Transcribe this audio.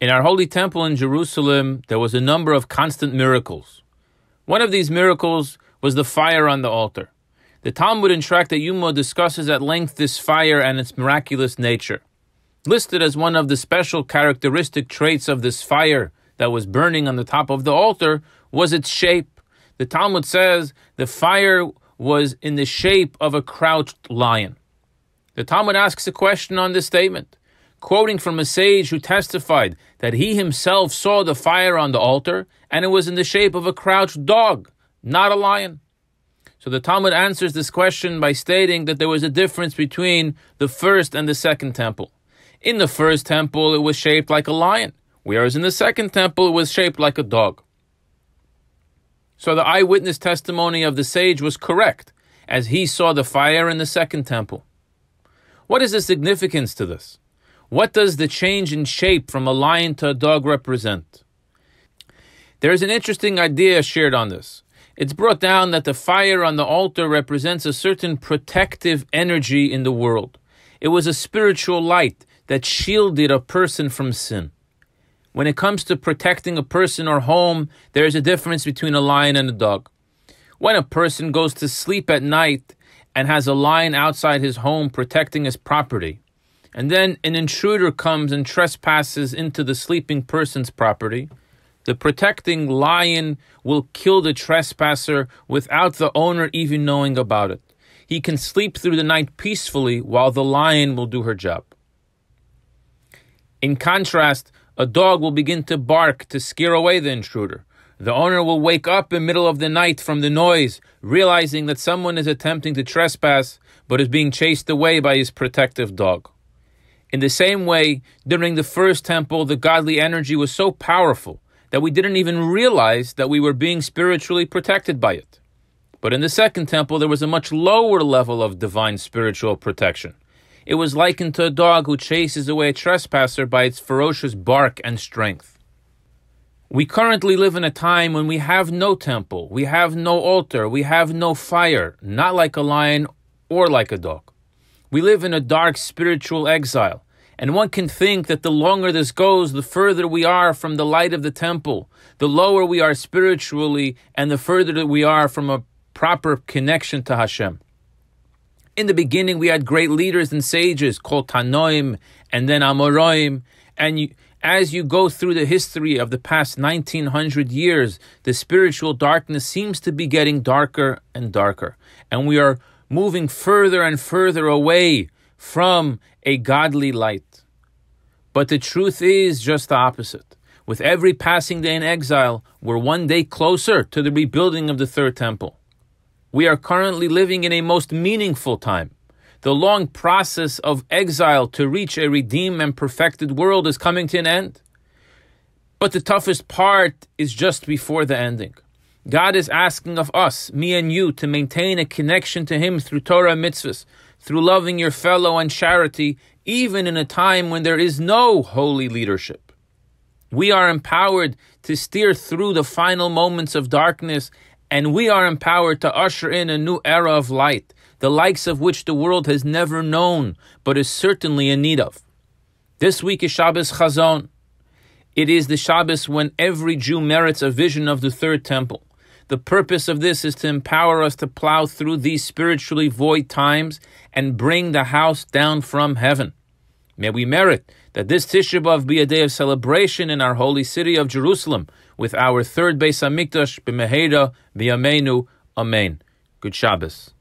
In our holy temple in Jerusalem, there was a number of constant miracles. One of these miracles was the fire on the altar. The Talmud in Tractate Yuma discusses at length this fire and its miraculous nature. Listed as one of the special characteristic traits of this fire that was burning on the top of the altar was its shape. The Talmud says the fire was in the shape of a crouched lion. The Talmud asks a question on this statement, quoting from a sage who testified that he himself saw the fire on the altar and it was in the shape of a crouched dog, not a lion. So the Talmud answers this question by stating that there was a difference between the first and the second temple. In the first temple, it was shaped like a lion, whereas in the second temple, it was shaped like a dog. So the eyewitness testimony of the sage was correct, as he saw the fire in the second temple. What is the significance to this? What does the change in shape from a lion to a dog represent? There is an interesting idea shared on this. It's brought down that the fire on the altar represents a certain protective energy in the world. It was a spiritual light that shielded a person from sin. When it comes to protecting a person or home, there is a difference between a lion and a dog. When a person goes to sleep at night and has a lion outside his home protecting his property, and then an intruder comes and trespasses into the sleeping person's property, the protecting lion will kill the trespasser without the owner even knowing about it. He can sleep through the night peacefully while the lion will do her job. In contrast, a dog will begin to bark to scare away the intruder. The owner will wake up in the middle of the night from the noise, realizing that someone is attempting to trespass, but is being chased away by his protective dog. In the same way, during the first temple, the godly energy was so powerful that we didn't even realize that we were being spiritually protected by it. But in the second temple, there was a much lower level of divine spiritual protection. It was likened to a dog who chases away a trespasser by its ferocious bark and strength. We currently live in a time when we have no temple, we have no altar, we have no fire, not like a lion or like a dog. We live in a dark spiritual exile, and one can think that the longer this goes, the further we are from the light of the temple, the lower we are spiritually, and the further that we are from a proper connection to Hashem. In the beginning, we had great leaders and sages called Tanoim and then Amoraim, and as you go through the history of the past 1900 years, the spiritual darkness seems to be getting darker and darker, and we are moving further and further away from a godly light. But the truth is just the opposite. With every passing day in exile, we're one day closer to the rebuilding of the third temple. We are currently living in a most meaningful time. The long process of exile to reach a redeemed and perfected world is coming to an end. But the toughest part is just before the ending. God is asking of us, me and you, to maintain a connection to Him through Torah and mitzvahs, through loving your fellow and charity, even in a time when there is no holy leadership. We are empowered to steer through the final moments of darkness, and we are empowered to usher in a new era of light, the likes of which the world has never known, but is certainly in need of. This week is Shabbos Chazon. It is the Shabbos when every Jew merits a vision of the third temple. The purpose of this is to empower us to plow through these spiritually void times and bring the house down from heaven. May we merit that this Tisha B'Av be a day of celebration in our holy city of Jerusalem with our third Beis Hamikdash b'meheira b'yameinu. Amen. Good Shabbos.